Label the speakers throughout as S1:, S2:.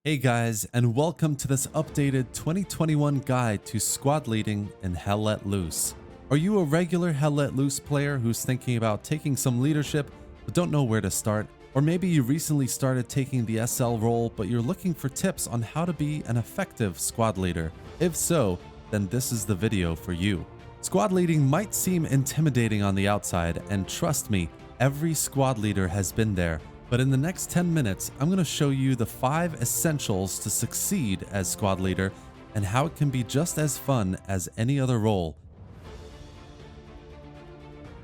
S1: Hey guys, and welcome to this updated 2021 guide to squad leading in Hell Let Loose. Are you a regular Hell Let Loose player who's thinking about taking some leadership but don't know where to start? Or maybe you recently started taking the SL role but you're looking for tips on how to be an effective squad leader? If so, then this is the video for you. Squad leading might seem intimidating on the outside, and trust me, every squad leader has been there. But in the next 10 minutes, I'm going to show you the 5 essentials to succeed as squad leader and how it can be just as fun as any other role.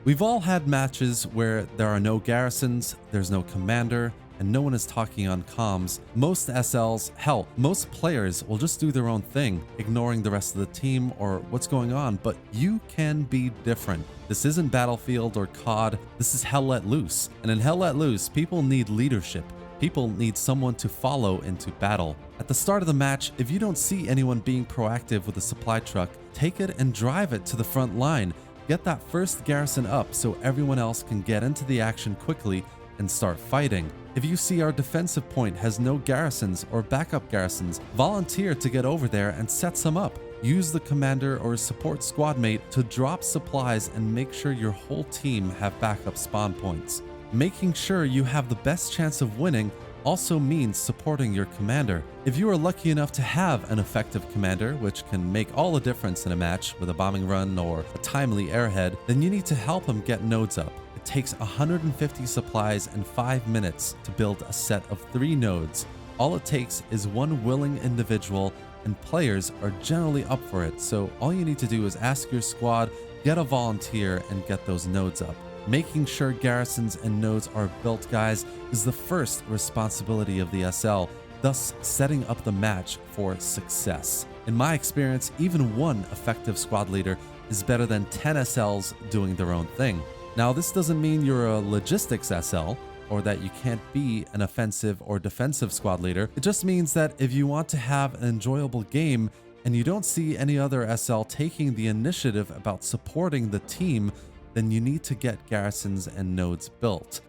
S1: We've all had matches where there are no garrisons, there's no commander, and no one is talking on comms. Most SLs, hell, most players will just do their own thing, ignoring the rest of the team or what's going on, but you can be different. This isn't Battlefield or COD, this is Hell Let Loose. And in Hell Let Loose, people need leadership. People need someone to follow into battle. At the start of the match, if you don't see anyone being proactive with a supply truck, take it and drive it to the front line. Get that first garrison up so everyone else can get into the action quickly and start fighting. If you see our defensive point has no garrisons or backup garrisons, volunteer to get over there and set some up. Use the commander or support squad mate to drop supplies and make sure your whole team have backup spawn points. Making sure you have the best chance of winning also means supporting your commander. If you are lucky enough to have an effective commander, which can make all the difference in a match with a bombing run or a timely airhead, then you need to help him get nodes up. It takes 150 supplies and 5 minutes to build a set of 3 nodes. All it takes is one willing individual, and players are generally up for it, so all you need to do is ask your squad, get a volunteer, and get those nodes up. Making sure garrisons and nodes are built, guys, is the first responsibility of the SL, thus setting up the match for success. In my experience, even one effective squad leader is better than 10 SLs doing their own thing. Now, this doesn't mean you're a logistics SL or that you can't be an offensive or defensive squad leader. It just means that if you want to have an enjoyable game and you don't see any other SL taking the initiative about supporting the team, then you need to get garrisons and nodes built.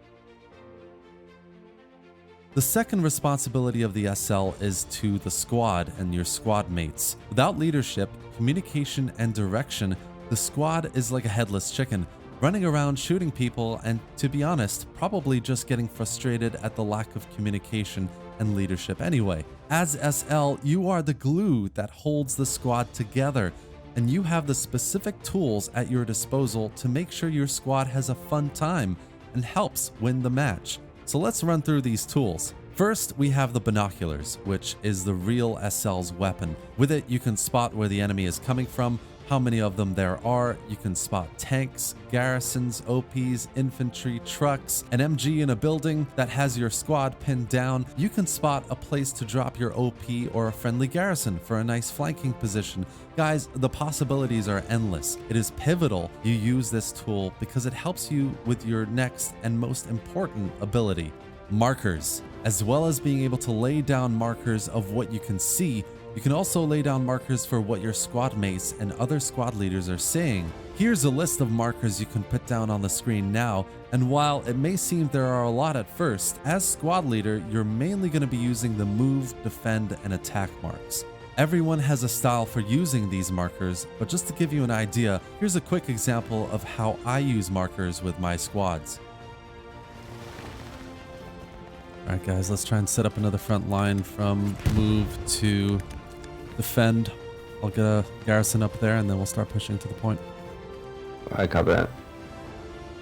S1: The second responsibility of the SL is to the squad and your squad mates. Without leadership, communication, and direction, the squad is like a headless chicken, running around shooting people and, to be honest, probably just getting frustrated at the lack of communication and leadership anyway. As SL, you are the glue that holds the squad together, and you have the specific tools at your disposal to make sure your squad has a fun time and helps win the match. So let's run through these tools. First, we have the binoculars, which is the real SL's weapon. With it, you can spot where the enemy is coming from, how many of them there are. You can spot tanks, garrisons, OPs, infantry, trucks, an MG in a building that has your squad pinned down. You can spot a place to drop your OP or a friendly garrison for a nice flanking position. Guys, the possibilities are endless. It is pivotal you use this tool because it helps you with your next and most important ability, markers. As well as being able to lay down markers of what you can see, you can also lay down markers for what your squad mates and other squad leaders are saying. Here's a list of markers you can put down on the screen now, and while it may seem there are a lot at first, as squad leader, you're mainly going to be using the move, defend, and attack marks. Everyone has a style for using these markers, but just to give you an idea, here's a quick example of how I use markers with my squads. Alright guys, let's try and set up another front line from move to defend. I'll get a garrison up there and then we'll start pushing to the point.
S2: I copy that.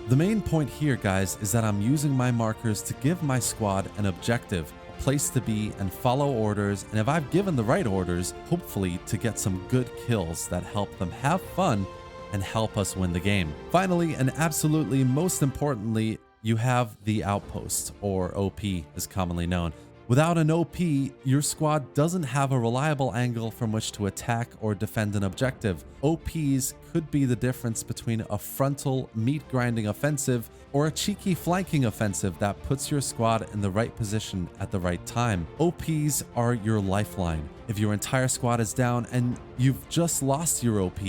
S1: The main point here, guys, is that I'm using my markers to give my squad an objective, a place to be, and follow orders, and if I've given the right orders, hopefully to get some good kills that help them have fun and help us win the game. Finally, and absolutely most importantly, you have the outpost, or OP as commonly known. Without an OP, your squad doesn't have a reliable angle from which to attack or defend an objective. OPs could be the difference between a frontal, meat-grinding offensive or a cheeky flanking offensive that puts your squad in the right position at the right time. OPs are your lifeline. If your entire squad is down and you've just lost your OP,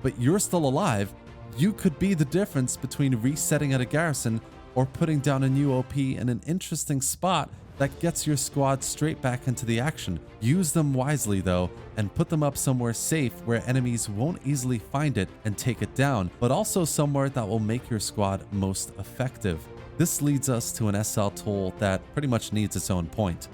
S1: but you're still alive, you could be the difference between resetting at a garrison or putting down a new OP in an interesting spot that gets your squad straight back into the action. Use them wisely though, and put them up somewhere safe where enemies won't easily find it and take it down, but also somewhere that will make your squad most effective. This leads us to an SL tool that pretty much needs its own point.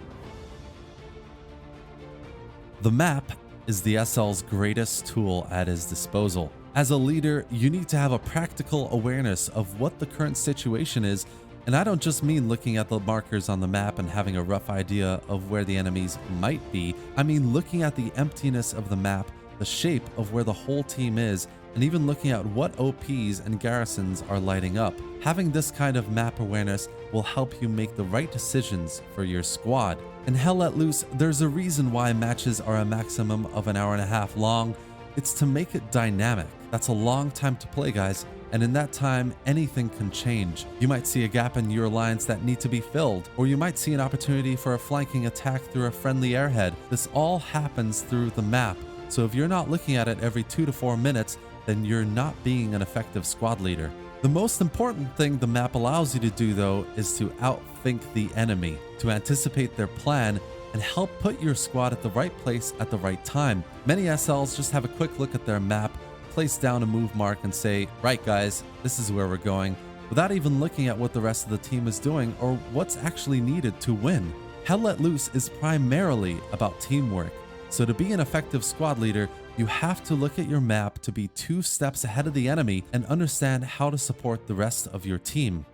S1: The map is the SL's greatest tool at his disposal. As a leader, you need to have a practical awareness of what the current situation is, and I don't just mean looking at the markers on the map and having a rough idea of where the enemies might be. I mean looking at the emptiness of the map, the shape of where the whole team is, and even looking at what OPs and garrisons are lighting up. Having this kind of map awareness will help you make the right decisions for your squad. In Hell Let Loose, there's a reason why matches are a maximum of an hour and a half long. It's to make it dynamic. That's a long time to play, guys, and in that time, anything can change. You might see a gap in your lines that need to be filled, or you might see an opportunity for a flanking attack through a friendly airhead. This all happens through the map, so if you're not looking at it every 2 to 4 minutes, then you're not being an effective squad leader. The most important thing the map allows you to do though is to outthink the enemy, to anticipate their plan, and help put your squad at the right place at the right time. Many SLs just have a quick look at their map, place down a move mark and say, right guys, this is where we're going, without even looking at what the rest of the team is doing or what's actually needed to win. Hell Let Loose is primarily about teamwork, so to be an effective squad leader, you have to look at your map to be 2 steps ahead of the enemy and understand how to support the rest of your team.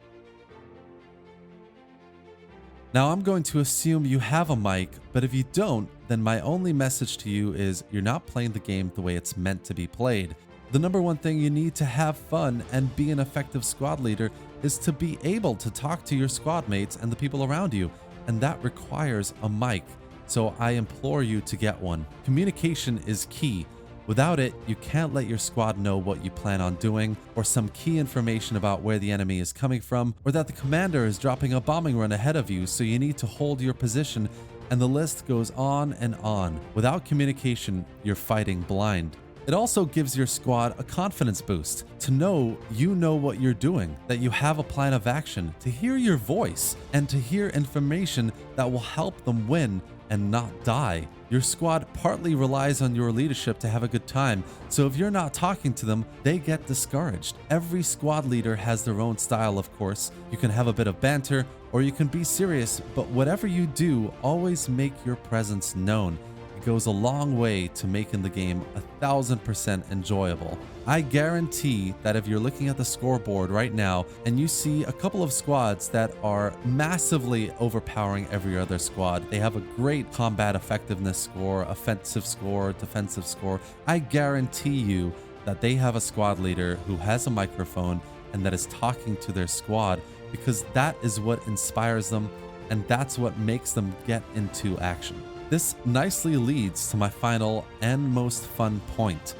S1: Now I'm going to assume you have a mic, but if you don't, then my only message to you is you're not playing the game the way it's meant to be played. The number one thing you need to have fun and be an effective squad leader is to be able to talk to your squad mates and the people around you, and that requires a mic. So I implore you to get one. Communication is key. Without it, you can't let your squad know what you plan on doing, or some key information about where the enemy is coming from, or that the commander is dropping a bombing run ahead of you, so you need to hold your position, and the list goes on and on. Without communication, you're fighting blind. It also gives your squad a confidence boost, to know you know what you're doing, that you have a plan of action, to hear your voice, and to hear information that will help them win and not die. Your squad partly relies on your leadership to have a good time, so if you're not talking to them, they get discouraged. Every squad leader has their own style, of course. You can have a bit of banter, or you can be serious, but whatever you do, always make your presence known. It goes a long way to making the game 1000% enjoyable. I guarantee that if you're looking at the scoreboard right now and you see a couple of squads that are massively overpowering every other squad, they have a great combat effectiveness score, offensive score, defensive score, I guarantee you that they have a squad leader who has a microphone and that is talking to their squad, because that is what inspires them and that's what makes them get into action. This nicely leads to my final and most fun point.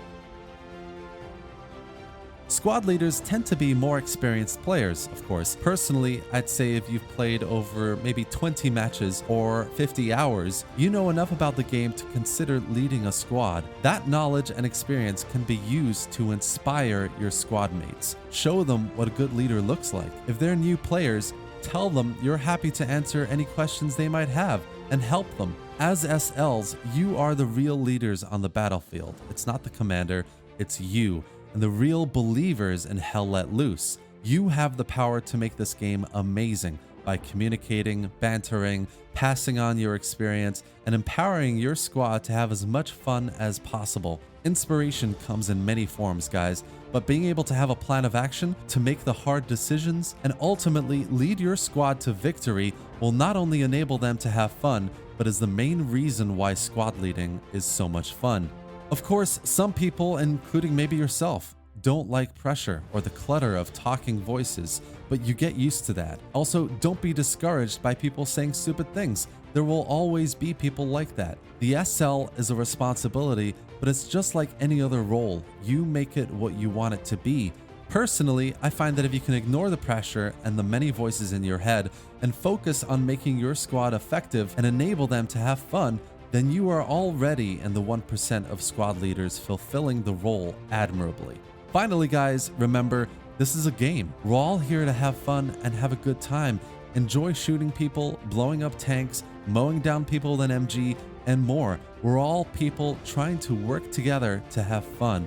S1: Squad leaders tend to be more experienced players, of course. Personally, I'd say if you've played over maybe 20 matches or 50 hours, you know enough about the game to consider leading a squad. That knowledge and experience can be used to inspire your squad mates. Show them what a good leader looks like. If they're new players, tell them you're happy to answer any questions they might have and help them. As SLs, you are the real leaders on the battlefield. It's not the commander, it's you. And the real believers in Hell Let Loose. You have the power to make this game amazing by communicating, bantering, passing on your experience, and empowering your squad to have as much fun as possible. Inspiration comes in many forms, guys, but being able to have a plan of action to make the hard decisions and ultimately lead your squad to victory will not only enable them to have fun, but is the main reason why squad leading is so much fun. Of course, some people, including maybe yourself, don't like pressure or the clutter of talking voices, but you get used to that. Also, don't be discouraged by people saying stupid things. There will always be people like that. The SL is a responsibility, but it's just like any other role. You make it what you want it to be. Personally, I find that if you can ignore the pressure and the many voices in your head and focus on making your squad effective and enable them to have fun, then you are already in the 1% of squad leaders fulfilling the role admirably. Finally, guys, remember, this is a game. We're all here to have fun and have a good time. enjoy shooting people, blowing up tanks, mowing down people with an MG, and more. We're all people trying to work together to have fun.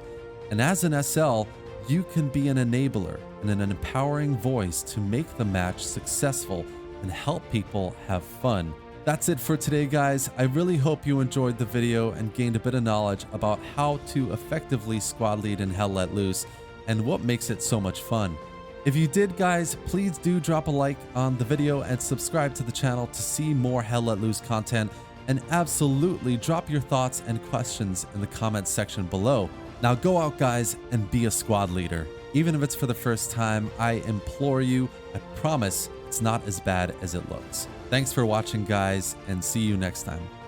S1: And as an SL, you can be an enabler and an empowering voice to make the match successful and help people have fun. That's it for today, guys. I really hope you enjoyed the video and gained a bit of knowledge about how to effectively squad lead in Hell Let Loose and what makes it so much fun. If you did, guys, please do drop a like on the video and subscribe to the channel to see more Hell Let Loose content, and absolutely drop your thoughts and questions in the comments section below. Now go out, guys, and be a squad leader. Even if it's for the first time, I implore you, I promise it's not as bad as it looks. Thanks for watching, guys, and see you next time.